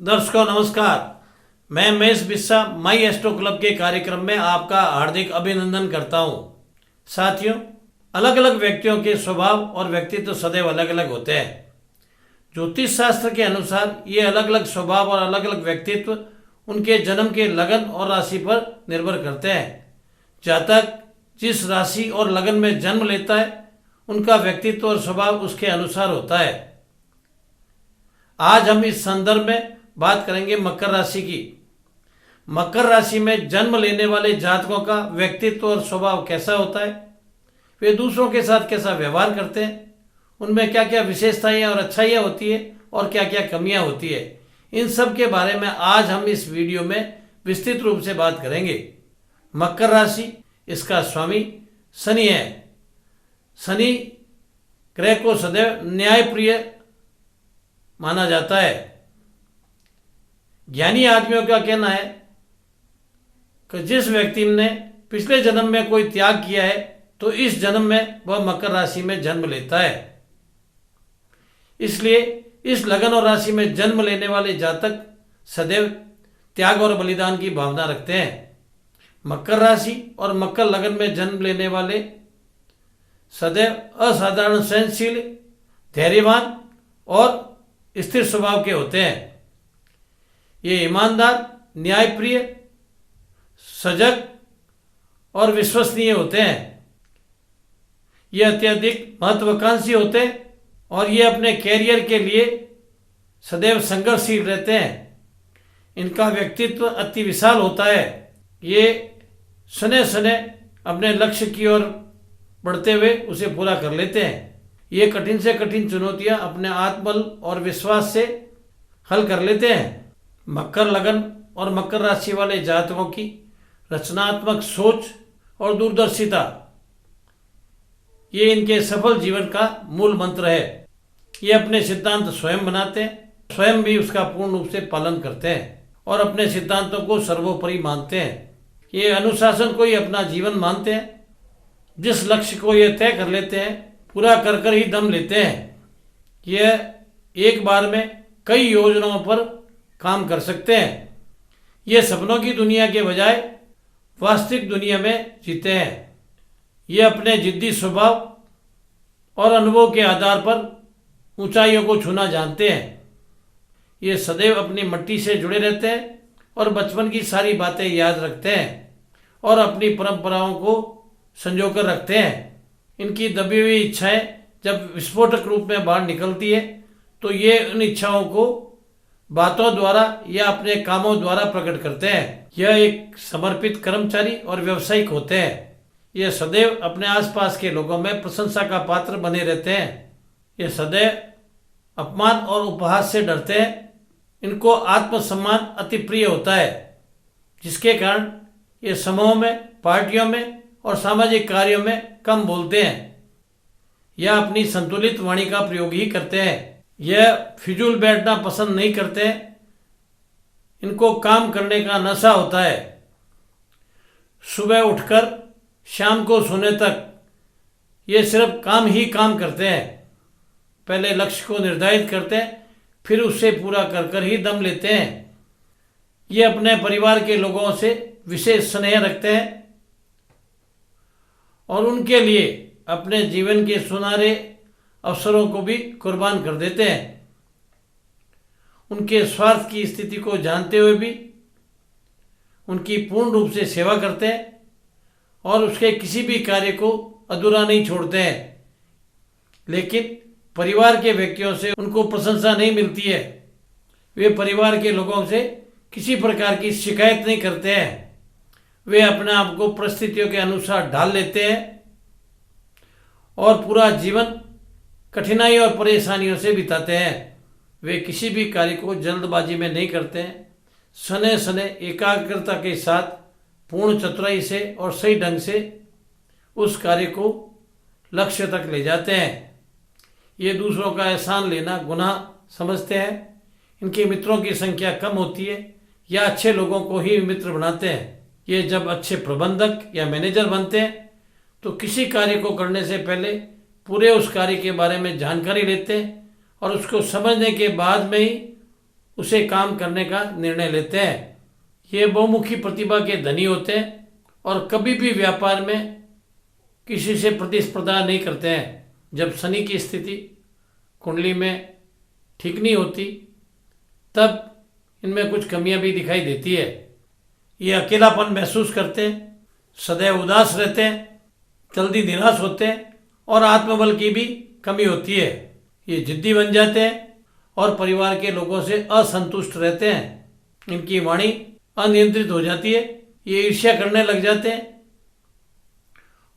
दर्शकों नमस्कार। मैं महेश बिस्सा माई एस्ट्रो क्लब के कार्यक्रम में आपका हार्दिक अभिनंदन करता हूं। साथियों, अलग अलग व्यक्तियों के स्वभाव और व्यक्तित्व सदैव अलग अलग होते हैं। ज्योतिष शास्त्र के अनुसार ये अलग अलग स्वभाव और अलग अलग व्यक्तित्व उनके जन्म के लगन और राशि पर निर्भर करते हैं। जातक जिस राशि और लगन में जन्म लेता है उनका व्यक्तित्व और स्वभाव उसके अनुसार होता है। आज हम इस संदर्भ में बात करेंगे मकर राशि की। मकर राशि में जन्म लेने वाले जातकों का व्यक्तित्व और स्वभाव कैसा होता है, वे दूसरों के साथ कैसा व्यवहार करते हैं, उनमें क्या क्या विशेषताएं और अच्छाइयाँ होती है और क्या क्या कमियां होती है, इन सब के बारे में आज हम इस वीडियो में विस्तृत रूप से बात करेंगे। मकर राशि, इसका स्वामी शनि है। शनि ग्रह को सदैव न्यायप्रिय माना जाता है। ज्ञानी आदमियों का कहना है कि जिस व्यक्ति ने पिछले जन्म में कोई त्याग किया है तो इस जन्म में वह मकर राशि में जन्म लेता है। इसलिए इस लगन और राशि में जन्म लेने वाले जातक सदैव त्याग और बलिदान की भावना रखते हैं। मकर राशि और मकर लगन में जन्म लेने वाले सदैव असाधारण सहनशील, धैर्यवान और स्थिर स्वभाव के होते हैं। ये ईमानदार, न्यायप्रिय, सजग और विश्वसनीय होते हैं। ये अत्यधिक महत्वाकांक्षी होते हैं और ये अपने कैरियर के लिए सदैव संघर्षशील रहते हैं। इनका व्यक्तित्व अति विशाल होता है। ये सने सने अपने लक्ष्य की ओर बढ़ते हुए उसे पूरा कर लेते हैं। ये कठिन से कठिन चुनौतियां अपने आत्मबल और विश्वास से हल कर लेते हैं। मकर लगन और मकर राशि वाले जातकों की रचनात्मक सोच और दूरदर्शिता, ये इनके सफल जीवन का मूल मंत्र है। ये अपने सिद्धांत स्वयं बनाते हैं, स्वयं भी उसका पूर्ण रूप से पालन करते हैं और अपने सिद्धांतों को सर्वोपरि मानते हैं। ये अनुशासन को ही अपना जीवन मानते हैं। जिस लक्ष्य को ये तय कर लेते हैं पूरा कर कर ही दम लेते हैं। यह एक बार में कई योजनाओं पर काम कर सकते हैं। ये सपनों की दुनिया के बजाय वास्तविक दुनिया में जीते हैं। ये अपने जिद्दी स्वभाव और अनुभव के आधार पर ऊंचाइयों को छूना जानते हैं। ये सदैव अपनी मिट्टी से जुड़े रहते हैं और बचपन की सारी बातें याद रखते हैं और अपनी परंपराओं को संजो कर रखते हैं। इनकी दबी हुई इच्छाएं जब विस्फोटक रूप में बाहर निकलती है तो ये उन इच्छाओं को बातों द्वारा या अपने कामों द्वारा प्रकट करते हैं। यह एक समर्पित कर्मचारी और व्यवसायिक होते हैं। यह सदैव अपने आसपास के लोगों में प्रशंसा का पात्र बने रहते हैं। यह सदैव अपमान और उपहास से डरते हैं। इनको आत्मसम्मान अति प्रिय होता है, जिसके कारण ये समूह में, पार्टियों में और सामाजिक कार्यों में कम बोलते हैं या अपनी संतुलित वाणी का प्रयोग ही करते हैं। यह फिजूल बैठना पसंद नहीं करते। इनको काम करने का नशा होता है। सुबह उठकर शाम को सोने तक ये सिर्फ काम ही काम करते हैं। पहले लक्ष्य को निर्धारित करते हैं, फिर उससे पूरा कर कर ही दम लेते हैं। ये अपने परिवार के लोगों से विशेष स्नेह रखते हैं और उनके लिए अपने जीवन के सुनहरे अवसरों को भी कुर्बान कर देते हैं। उनके स्वार्थ की स्थिति को जानते हुए भी उनकी पूर्ण रूप से सेवा करते हैं और उसके किसी भी कार्य को अधूरा नहीं छोड़ते हैं। लेकिन परिवार के व्यक्तियों से उनको प्रशंसा नहीं मिलती है। वे परिवार के लोगों से किसी प्रकार की शिकायत नहीं करते हैं। वे अपने आप को परिस्थितियों के अनुसार ढाल लेते हैं और पूरा जीवन कठिनाई और परेशानियों से बिताते हैं। वे किसी भी कार्य को जल्दबाजी में नहीं करते हैं। सने सने एकाग्रता के साथ पूर्ण चतुराई से और सही ढंग से उस कार्य को लक्ष्य तक ले जाते हैं। ये दूसरों का एहसान लेना गुनाह समझते हैं। इनके मित्रों की संख्या कम होती है या अच्छे लोगों को ही मित्र बनाते हैं। ये जब अच्छे प्रबंधक या मैनेजर बनते हैं तो किसी कार्य को करने से पहले पूरे उस कार्य के बारे में जानकारी लेते हैं और उसको समझने के बाद में ही उसे काम करने का निर्णय लेते हैं। ये बहुमुखी प्रतिभा के धनी होते हैं और कभी भी व्यापार में किसी से प्रतिस्पर्धा नहीं करते हैं। जब शनि की स्थिति कुंडली में ठीक नहीं होती तब इनमें कुछ कमियां भी दिखाई देती है। ये अकेलापन महसूस करते हैं, सदैव उदास रहते हैं, जल्दी निराश होते हैं और आत्मबल की भी कमी होती है। ये जिद्दी बन जाते हैं और परिवार के लोगों से असंतुष्ट रहते हैं। इनकी वाणी अनियंत्रित हो जाती है। ये ईर्ष्या करने लग जाते हैं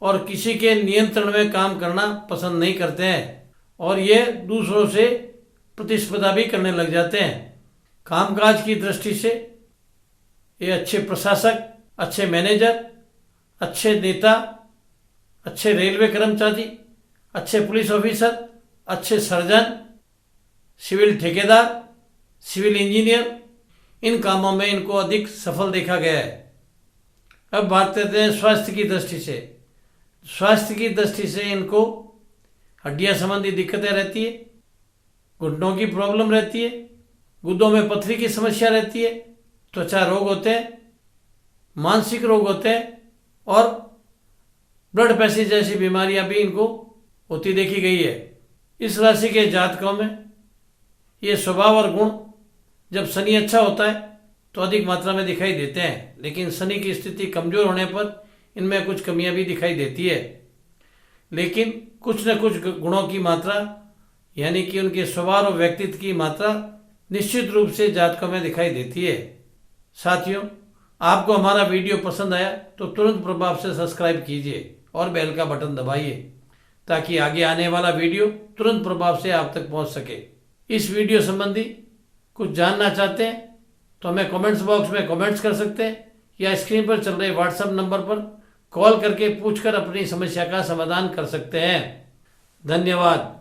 और किसी के नियंत्रण में काम करना पसंद नहीं करते हैं और ये दूसरों से प्रतिस्पर्धा भी करने लग जाते हैं। कामकाज की दृष्टि से ये अच्छे प्रशासक, अच्छे मैनेजर, अच्छे नेता, अच्छे रेलवे कर्मचारी, अच्छे पुलिस ऑफिसर, अच्छे सर्जन, सिविल ठेकेदार, सिविल इंजीनियर, इन कामों में इनको अधिक सफल देखा गया है। अब बात करते हैं स्वास्थ्य की दृष्टि से। स्वास्थ्य की दृष्टि से इनको हड्डियां संबंधी दिक्कतें रहती है, घुटनों की प्रॉब्लम रहती है, गुर्दों में पथरी की समस्या रहती है, त्वचा रोग होते हैं, मानसिक रोग होते हैं और ब्लड प्रेशर जैसी बीमारियां भी इनको होती देखी गई है। इस राशि के जातकों में ये स्वभाव और गुण जब शनि अच्छा होता है तो अधिक मात्रा में दिखाई देते हैं, लेकिन शनि की स्थिति कमजोर होने पर इनमें कुछ कमियां भी दिखाई देती है। लेकिन कुछ न कुछ गुणों की मात्रा यानी कि उनके स्वभाव और व्यक्तित्व की मात्रा निश्चित रूप से जातकों में दिखाई देती है। साथियों, आपको हमारा वीडियो पसंद आया तो तुरंत प्रभाव से सब्सक्राइब कीजिए और बेल का बटन दबाइए ताकि आगे आने वाला वीडियो तुरंत प्रभाव से आप तक पहुंच सके। इस वीडियो संबंधी कुछ जानना चाहते हैं तो हमें कमेंट्स बॉक्स में कमेंट्स कर सकते हैं या स्क्रीन पर चल रहे व्हाट्सएप नंबर पर कॉल करके पूछकर अपनी समस्या का समाधान कर सकते हैं। धन्यवाद।